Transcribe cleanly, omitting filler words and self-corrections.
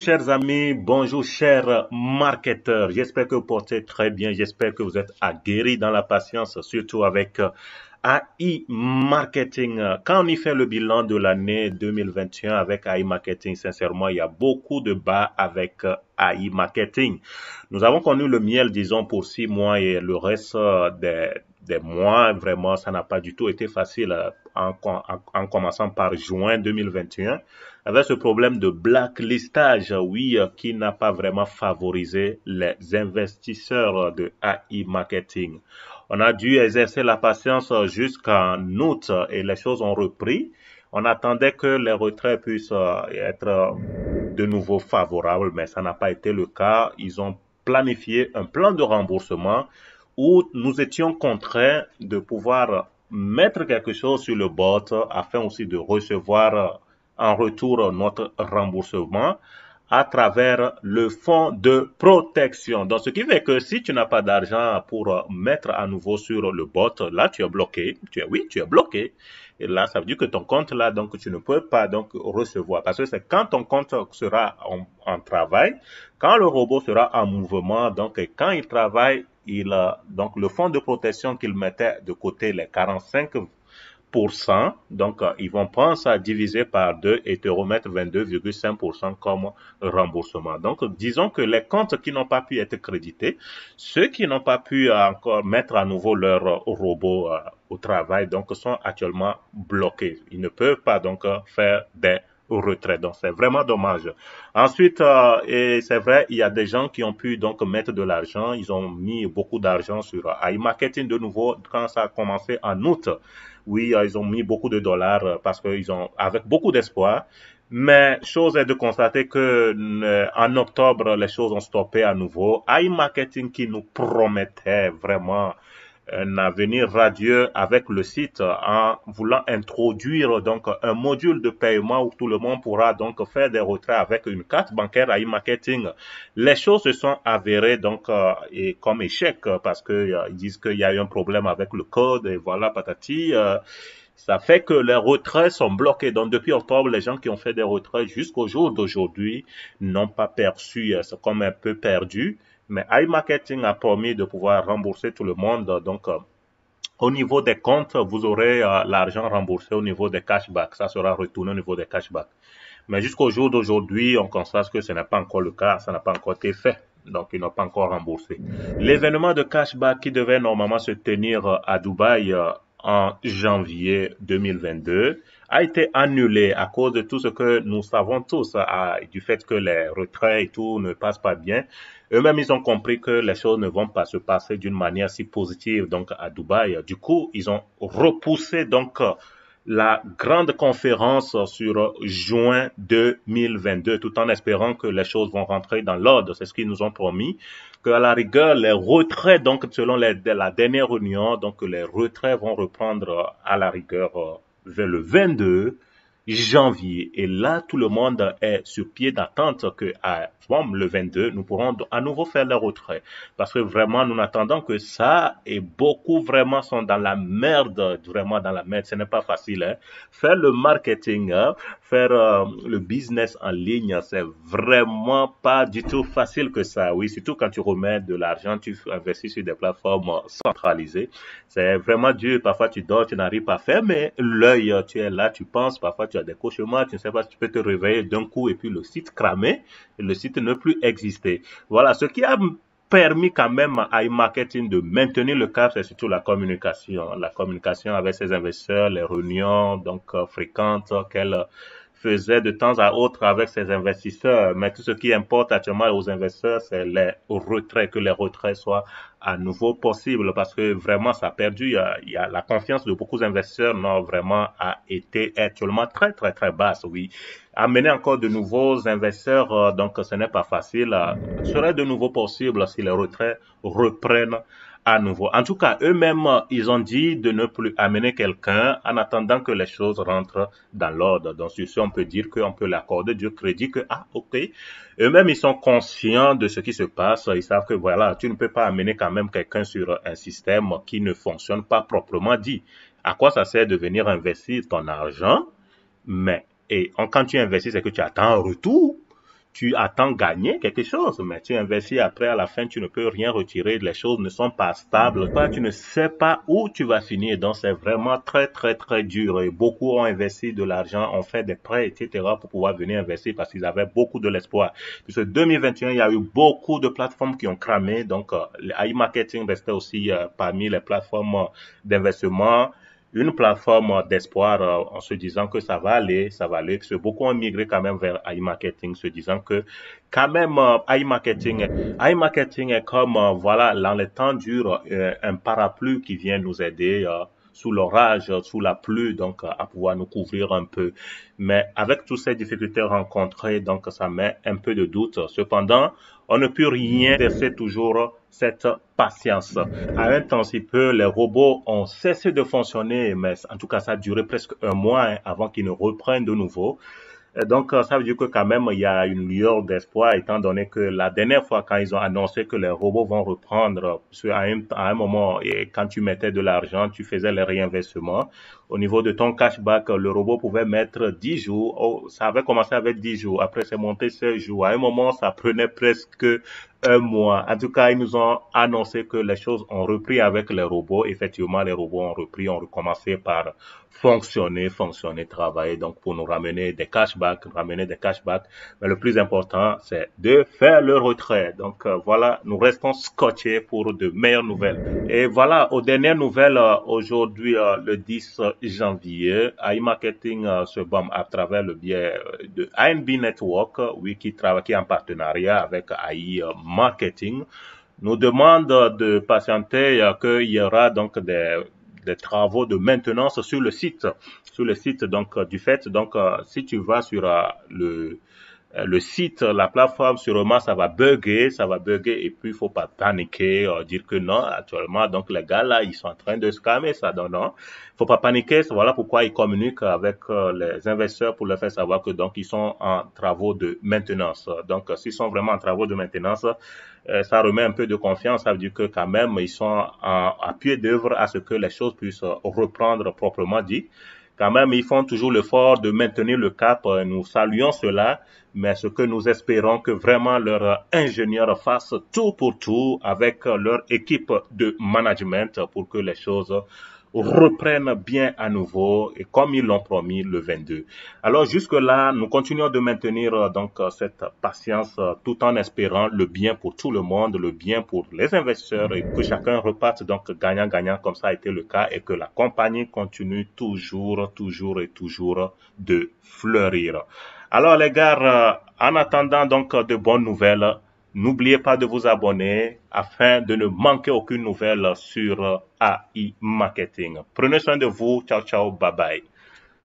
Chers amis, bonjour chers marketeurs. J'espère que vous portez très bien. J'espère que vous êtes aguerris dans la patience, surtout avec AI Marketing. Quand on y fait le bilan de l'année 2021 avec AI Marketing, sincèrement, il y a beaucoup de bas avec AI Marketing. Nous avons connu le miel, disons, pour 6 mois et le reste des mois, vraiment, ça n'a pas du tout été facile en commençant par juin 2021 avec ce problème de blacklistage, oui, qui n'a pas vraiment favorisé les investisseurs de AI Marketing. On a dû exercer la patience jusqu'en août et les choses ont repris. On attendait que les retraits puissent être de nouveau favorables, mais ça n'a pas été le cas. Ils ont planifié un plan de remboursement où nous étions contraints de pouvoir mettre quelque chose sur le bot afin aussi de recevoir en retour notre remboursement à travers le fonds de protection. Donc, ce qui fait que si tu n'as pas d'argent pour mettre à nouveau sur le bot, là, tu es bloqué. Tu es bloqué. Et là, ça veut dire que ton compte là, donc, tu ne peux pas donc recevoir. Parce que c'est quand ton compte sera en travail, quand le robot sera en mouvement, donc, et quand il travaille, donc, le fonds de protection qu'il mettait de côté, les 45%, donc ils vont prendre ça divisé par 2 et te remettre 22,5% comme remboursement. Donc disons que les comptes qui n'ont pas pu être crédités, ceux qui n'ont pas pu encore mettre à nouveau leur robot au travail, donc sont actuellement bloqués. Ils ne peuvent pas donc faire des retrait. Donc, c'est vraiment dommage. Ensuite, et c'est vrai, il y a des gens qui ont pu donc mettre de l'argent. Ils ont mis beaucoup d'argent sur iMarketing de nouveau quand ça a commencé en août. Oui, ils ont mis beaucoup de dollars parce qu'ils ont, avec beaucoup d'espoir. Mais chose est de constater que en octobre, les choses ont stoppé à nouveau. iMarketing qui nous promettait vraiment un avenir radieux avec le site en voulant introduire donc un module de paiement où tout le monde pourra donc faire des retraits avec une carte bancaire à e-marketing. Les choses se sont avérées donc et comme échec parce que ils disent qu'il y a eu un problème avec le code et voilà patati. Ça fait que les retraits sont bloqués. Donc, depuis octobre, les gens qui ont fait des retraits jusqu'au jour d'aujourd'hui n'ont pas perçu, c'est comme un peu perdu. Mais iMarketing a promis de pouvoir rembourser tout le monde. Donc, au niveau des comptes, vous aurez l'argent remboursé au niveau des cashbacks. Ça sera retourné au niveau des cashbacks. Mais jusqu'au jour d'aujourd'hui, on constate que ce n'est pas encore le cas. Ça n'a pas encore été fait. Donc, ils n'ont pas encore remboursé. L'événement de cashback qui devait normalement se tenir à Dubaï en janvier 2022 a été annulé à cause de tout ce que nous savons tous, du fait que les retraits et tout ne passent pas bien. Eux-mêmes, ils ont compris que les choses ne vont pas se passer d'une manière si positive donc à Dubaï. Du coup, ils ont repoussé donc la grande conférence sur juin 2022, tout en espérant que les choses vont rentrer dans l'ordre. C'est ce qu'ils nous ont promis, qu'à la rigueur, les retraits, donc selon la dernière réunion, donc les retraits vont reprendre à la rigueur vers le 22 janvier. Et là, tout le monde est sur pied d'attente que le 22, nous pourrons à nouveau faire le retrait. Parce que vraiment, nous n'attendons que ça et beaucoup vraiment sont dans la merde, vraiment dans la merde. Ce n'est pas facile. Hein. Faire le marketing, hein, faire le business en ligne, c'est vraiment pas du tout facile que ça. Oui, surtout quand tu remets de l'argent, tu investis sur des plateformes centralisées. C'est vraiment dur. Parfois, tu dors, tu n'arrives pas à faire, mais l'œil, tu es là, tu penses. Parfois, tu as des cauchemars, tu ne sais pas si tu peux te réveiller d'un coup et puis le site cramé, et le site ne plus exister. Voilà, ce qui a permis quand même à iMarketing de maintenir le cap, c'est surtout la communication. La communication avec ses investisseurs, les réunions donc fréquentes qu'elle faisait de temps à autre avec ses investisseurs. Mais tout ce qui importe actuellement aux investisseurs, c'est les retraits, que les retraits soient à nouveau possibles parce que vraiment ça a perdu. Il y a la confiance de beaucoup d'investisseurs non vraiment a été actuellement très très très basse. Oui, amener encore de nouveaux investisseurs donc ce n'est pas facile. Serait de nouveau possible si les retraits reprennent à nouveau. En tout cas, eux-mêmes, ils ont dit de ne plus amener quelqu'un en attendant que les choses rentrent dans l'ordre. Donc, sur ce, on peut dire qu'on peut l'accorder du crédit que, ok. Eux-mêmes, ils sont conscients de ce qui se passe. Ils savent que, voilà, tu ne peux pas amener quand même quelqu'un sur un système qui ne fonctionne pas proprement dit. À quoi ça sert de venir investir ton argent? Mais, quand tu investis, c'est que tu attends un retour. tu attends gagner quelque chose, mais tu investis après, à la fin, tu ne peux rien retirer, les choses ne sont pas stables, toi, tu ne sais pas où tu vas finir, donc c'est vraiment très, très, très dur. Et beaucoup ont investi de l'argent, ont fait des prêts, etc. pour pouvoir venir investir parce qu'ils avaient beaucoup de l'espoir. Puisque 2021, il y a eu beaucoup de plateformes qui ont cramé, donc iMarketing restait aussi parmi les plateformes d'investissement, une plateforme d'espoir en se disant que ça va aller, parce que beaucoup ont migré quand même vers iMarketing, se disant que quand même iMarketing est comme, voilà, dans les temps durs, un parapluie qui vient nous aider sous l'orage, sous la pluie, donc à pouvoir nous couvrir un peu. Mais avec toutes ces difficultés rencontrées, donc ça met un peu de doute. Cependant, on ne peut rien laisser toujours cette patience. À un temps si peu, les robots ont cessé de fonctionner, mais en tout cas, ça a duré presque un mois avant qu'ils ne reprennent de nouveau. Donc, ça veut dire que quand même, il y a une lueur d'espoir, étant donné que la dernière fois, quand ils ont annoncé que les robots vont reprendre, parce qu'à à un moment, et quand tu mettais de l'argent, tu faisais les réinvestements. Au niveau de ton cashback, le robot pouvait mettre 10 jours. Oh, ça avait commencé avec 10 jours. Après, c'est monté 16 jours. À un moment, ça prenait presque un mois. En tout cas, ils nous ont annoncé que les choses ont repris avec les robots. Effectivement, les robots ont repris, ont recommencé par fonctionner, travailler, donc pour nous ramener des cashbacks. Mais le plus important, c'est de faire le retrait. Donc voilà, nous restons scotchés pour de meilleures nouvelles. Et voilà, aux dernières nouvelles, aujourd'hui, le 10 janvier, iMarketing se bombe à travers le biais de ANB Network, oui, qui est en partenariat avec AI Marketing, nous demande de patienter qu'il y aura donc des travaux de maintenance sur le site donc du fait. Donc si tu vas sur le site, la plateforme, sûrement ça va bugger et puis il faut pas paniquer, dire que non, actuellement, donc les gars là, ils sont en train de scammer ça, non, faut pas paniquer, voilà pourquoi ils communiquent avec les investisseurs pour leur faire savoir que donc ils sont en travaux de maintenance. Donc s'ils sont vraiment en travaux de maintenance, ça remet un peu de confiance, ça veut dire que quand même ils sont à pied d'œuvre à ce que les choses puissent reprendre proprement dit. Quand même, ils font toujours l'effort de maintenir le cap. Nous saluons cela, mais ce que nous espérons que vraiment leurs ingénieurs fassent tout pour tout avec leur équipe de management pour que les choses reprennent bien à nouveau et comme ils l'ont promis le 22. Alors jusque-là, nous continuons de maintenir donc cette patience tout en espérant le bien pour tout le monde, le bien pour les investisseurs et que chacun reparte donc gagnant-gagnant comme ça a été le cas et que la compagnie continue toujours de fleurir. Alors les gars, en attendant donc de bonnes nouvelles, n'oubliez pas de vous abonner afin de ne manquer aucune nouvelle sur AI Marketing. Prenez soin de vous. Ciao, ciao. Bye bye.